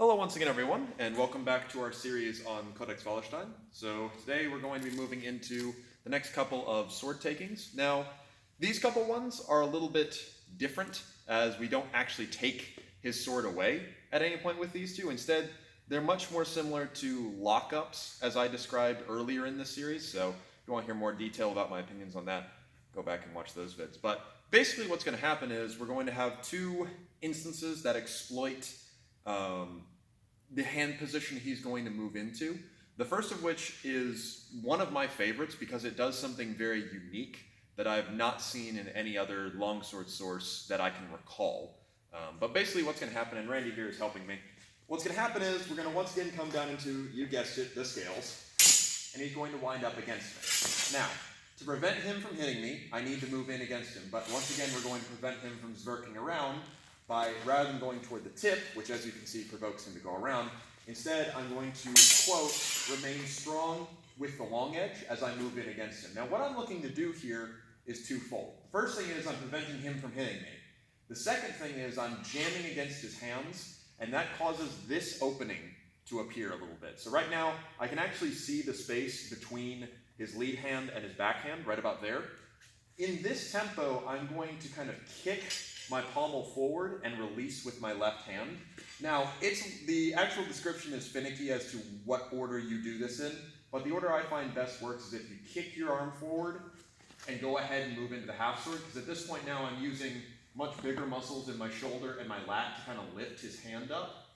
Hello once again everyone, and welcome back to our series on Codex Wallerstein. So today we're going to be moving into the next couple of sword takings. Now, these couple ones are a little bit different, as we don't actually take his sword away at any point with these two. Instead, they're much more similar to lockups, as I described earlier in this series. So if you want to hear more detail about my opinions on that, go back and watch those vids. But basically what's going to happen is we're going to have two instances that exploit the hand position he's going to move into. The first of which is one of my favorites because it does something very unique that I've not seen in any other longsword source that I can recall. But basically what's going to happen, and Randy here is helping me, what's going to happen is we're going to once again come down into, you guessed it, the scales, and he's going to wind up against me. Now, to prevent him from hitting me, I need to move in against him, but once again we're going to prevent him from zerking around by, rather than going toward the tip, which as you can see provokes him to go around, instead I'm going to, quote, remain strong with the long edge as I move in against him. Now what I'm looking to do here is twofold. The first thing is I'm preventing him from hitting me. The second thing is I'm jamming against his hands, and that causes this opening to appear a little bit. So right now, I can actually see the space between his lead hand and his backhand, right about there. In this tempo, I'm going to kind of kick my pommel forward and release with my left hand. Now, the actual description is finicky as to what order you do this in, but the order I find best works is if you kick your arm forward and go ahead and move into the half sword, because at this point now I'm using much bigger muscles in my shoulder and my lat to kind of lift his hand up,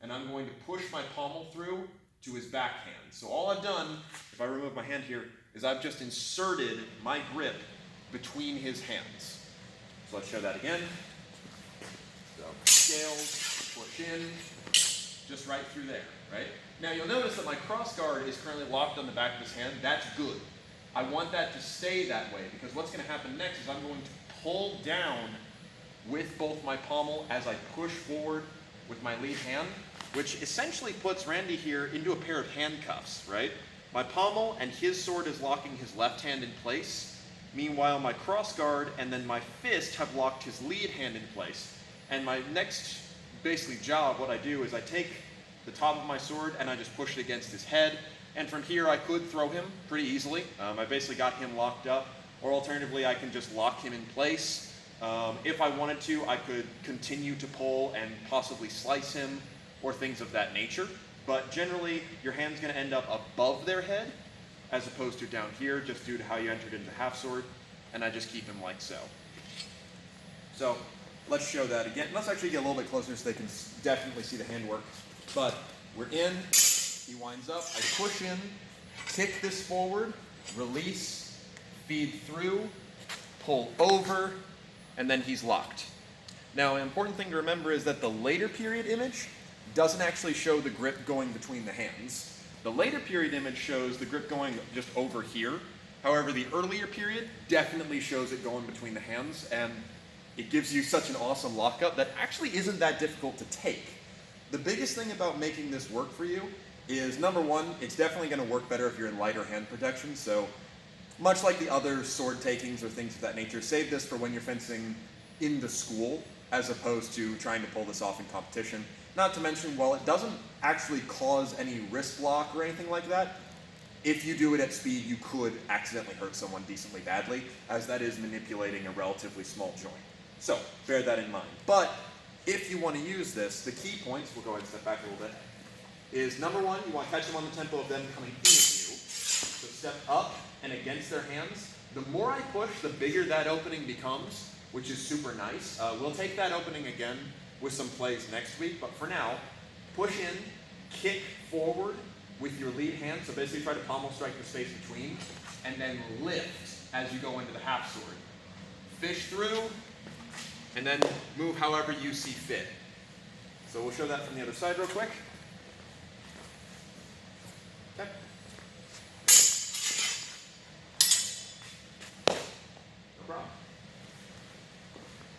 and I'm going to push my pommel through to his backhand. So all I've done, if I remove my hand here, is I've just inserted my grip between his hands. So let's show that again. So scales, push in, just right through there, right? Now you'll notice that my cross guard is currently locked on the back of his hand. That's good. I want that to stay that way because what's going to happen next is I'm going to pull down with both my pommel as I push forward with my lead hand, which essentially puts Randy here into a pair of handcuffs, right? My pommel and his sword is locking his left hand in place. Meanwhile, my cross guard and then my fist have locked his lead hand in place. And my next, basically, job, what I do is I take the top of my sword and I just push it against his head. And from here, I could throw him pretty easily. I basically got him locked up. Or alternatively, I can just lock him in place. If I wanted to, I could continue to pull and possibly slice him or things of that nature. But generally, your hand's going to end up above their head as opposed to down here, just due to how you entered into half sword, and I just keep him like so. So let's show that again. Let's actually get a little bit closer so they can definitely see the handwork. But we're in, he winds up, I push in, kick this forward, release, feed through, pull over, and then he's locked. Now, an important thing to remember is that the later period image doesn't actually show the grip going between the hands. The later period image shows the grip going just over here. However, the earlier period definitely shows it going between the hands, and it gives you such an awesome lockup that actually isn't that difficult to take. The biggest thing about making this work for you is, number one, it's definitely going to work better if you're in lighter hand protection, so much like the other sword takings or things of that nature, save this for when you're fencing in the school as opposed to trying to pull this off in competition. Not to mention, while it doesn't actually cause any wrist lock or anything like that, if you do it at speed, you could accidentally hurt someone decently badly, as that is manipulating a relatively small joint. So, bear that in mind. But, if you want to use this, the key points, we'll go ahead and step back a little bit, is number one, you want to catch them on the tempo of them coming in at you. So step up and against their hands. The more I push, the bigger that opening becomes, which is super nice. We'll take that opening again with some plays next week, but for now, push in, kick forward with your lead hand, so basically try to pommel strike the space between, and then lift as you go into the half sword. Fish through, and then move however you see fit. So we'll show that from the other side real quick. Okay. No problem.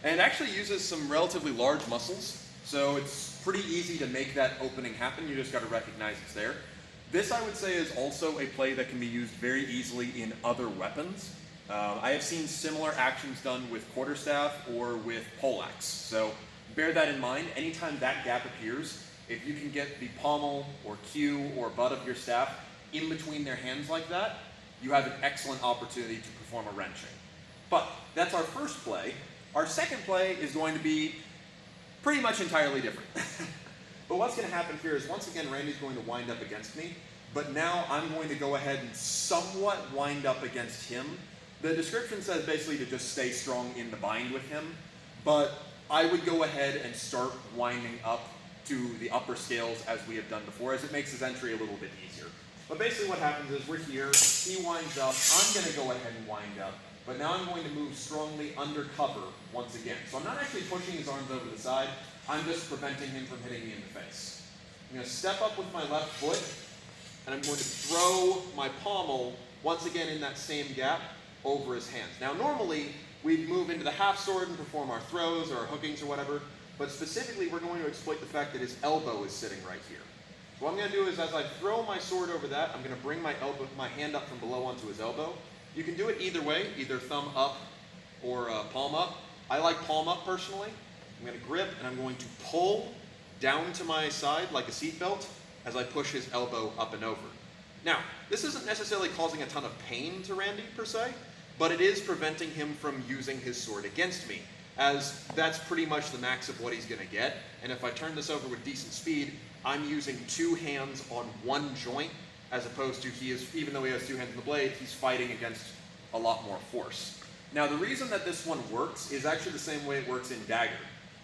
And it actually uses some relatively large muscles, so it's pretty easy to make that opening happen. You just got to recognize it's there. This, I would say, is also a play that can be used very easily in other weapons. I have seen similar actions done with quarterstaff or with poleaxe, so bear that in mind. Anytime that gap appears, if you can get the pommel or cue or butt of your staff in between their hands like that, you have an excellent opportunity to perform a wrenching. But that's our first play. Our second play is going to be pretty much entirely different. But what's going to happen here is, once again, Randy's going to wind up against me, but now I'm going to go ahead and somewhat wind up against him. The description says basically to just stay strong in the bind with him, but I would go ahead and start winding up to the upper scales as we have done before, as it makes his entry a little bit easier. But basically what happens is, we're here, he winds up, I'm going to go ahead and wind up, but now I'm going to move strongly undercover once again. So I'm not actually pushing his arms over the side, I'm just preventing him from hitting me in the face. I'm going to step up with my left foot, and I'm going to throw my pommel, once again in that same gap, over his hands. Now normally, we'd move into the half sword and perform our throws or our hookings or whatever, but specifically we're going to exploit the fact that his elbow is sitting right here. So what I'm going to do is, as I throw my sword over that, I'm going to bring my hand up from below onto his elbow. You can do it either way, either thumb up or palm up. I like palm up personally. I'm going to grip and I'm going to pull down to my side like a seatbelt as I push his elbow up and over. Now, this isn't necessarily causing a ton of pain to Randy per se, but it is preventing him from using his sword against me, as that's pretty much the max of what he's going to get. And if I turn this over with decent speed, I'm using two hands on one joint, as opposed to even though he has two hands on the blade, he's fighting against a lot more force. Now, the reason that this one works is actually the same way it works in Dagger.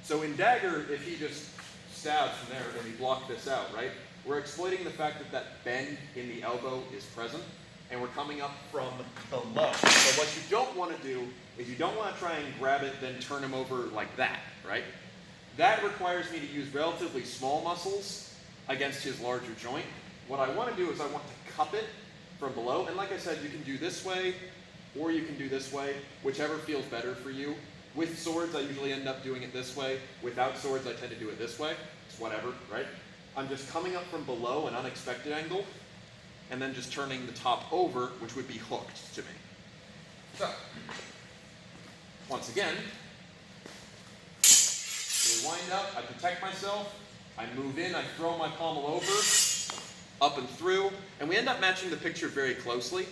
So in Dagger, if he just stabs from there and we block this out, right? We're exploiting the fact that that bend in the elbow is present, and we're coming up from below. So what you don't want to do is you don't want to try and grab it, then turn him over like that, right? That requires me to use relatively small muscles against his larger joint. What I want to do is I want to cup it from below, and like I said, you can do this way, or you can do this way, whichever feels better for you. With swords, I usually end up doing it this way. Without swords, I tend to do it this way. It's whatever, right? I'm just coming up from below an unexpected angle, and then just turning the top over, which would be hooked to me. So, once again, we wind up, I protect myself, I move in, I throw my pommel over, up and through, and we end up matching the picture very closely.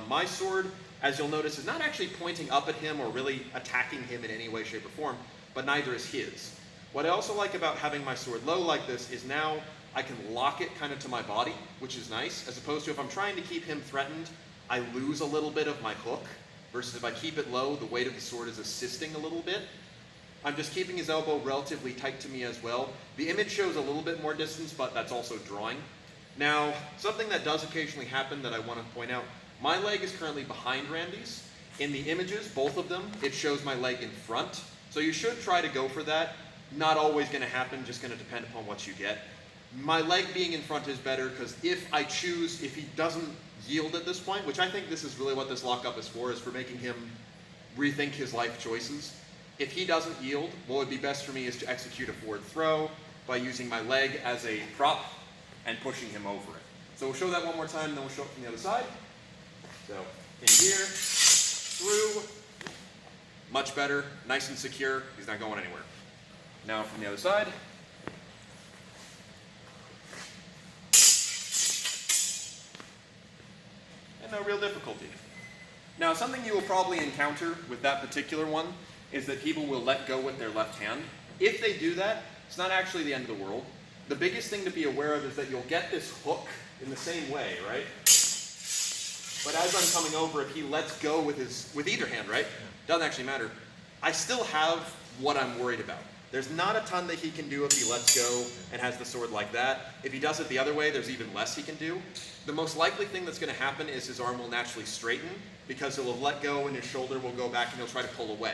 My sword, as you'll notice, is not actually pointing up at him or really attacking him in any way, shape, or form, but neither is his. What I also like about having my sword low like this is now I can lock it kind of to my body, which is nice, as opposed to if I'm trying to keep him threatened, I lose a little bit of my hook, versus if I keep it low, the weight of the sword is assisting a little bit. I'm just keeping his elbow relatively tight to me as well. The image shows a little bit more distance, but that's also drawing. Now, something that does occasionally happen that I want to point out, my leg is currently behind Randy's. In the images, both of them, it shows my leg in front. So you should try to go for that. Not always going to happen, just going to depend upon what you get. My leg being in front is better because if he doesn't yield at this point, which I think this is really what this lockup is for making him rethink his life choices. If he doesn't yield, what would be best for me is to execute a forward throw by using my leg as a prop and pushing him over it. So we'll show that one more time, and then we'll show it from the other side. So in here, through, much better, nice and secure, he's not going anywhere. Now from the other side. And no real difficulty. Now something you will probably encounter with that particular one is that people will let go with their left hand. If they do that, it's not actually the end of the world. The biggest thing to be aware of is that you'll get this hook in the same way, right? But as I'm coming over, if he lets go with either hand, right? Doesn't actually matter. I still have what I'm worried about. There's not a ton that he can do if he lets go and has the sword like that. If he does it the other way, there's even less he can do. The most likely thing that's going to happen is his arm will naturally straighten because he'll have let go and his shoulder will go back and he'll try to pull away.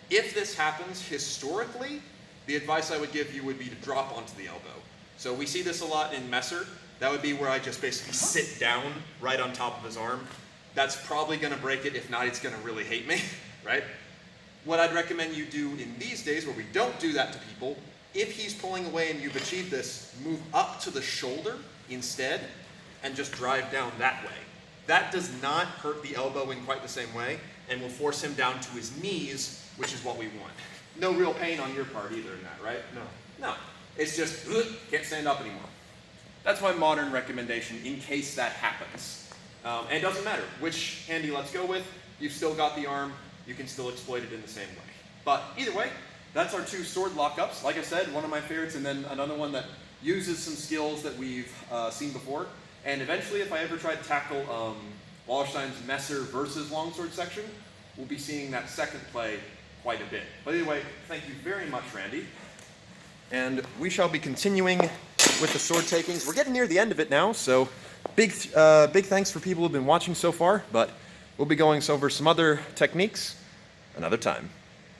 If this happens historically, the advice I would give you would be to drop onto the elbow. So we see this a lot in Messer. That would be where I just basically sit down right on top of his arm. That's probably going to break it. If not, it's going to really hate me, right? What I'd recommend you do in these days where we don't do that to people, if he's pulling away and you've achieved this, move up to the shoulder instead and just drive down that way. That does not hurt the elbow in quite the same way and will force him down to his knees, which is what we want. No real pain on your part either in that, right? No. No. it's just, can't stand up anymore. That's my modern recommendation in case that happens. And it doesn't matter which hand you let's go with, you've still got the arm, you can still exploit it in the same way. But either way, that's our 2 sword lockups. Like I said, one of my favorites, and then another one that uses some skills that we've seen before. And eventually, if I ever try to tackle Wallerstein's Messer versus longsword section, we'll be seeing that second play quite a bit. But anyway, thank you very much, Randy. And we shall be continuing with the sword takings. We're getting near the end of it now, so big thanks for people who've been watching so far, but we'll be going over some other techniques another time.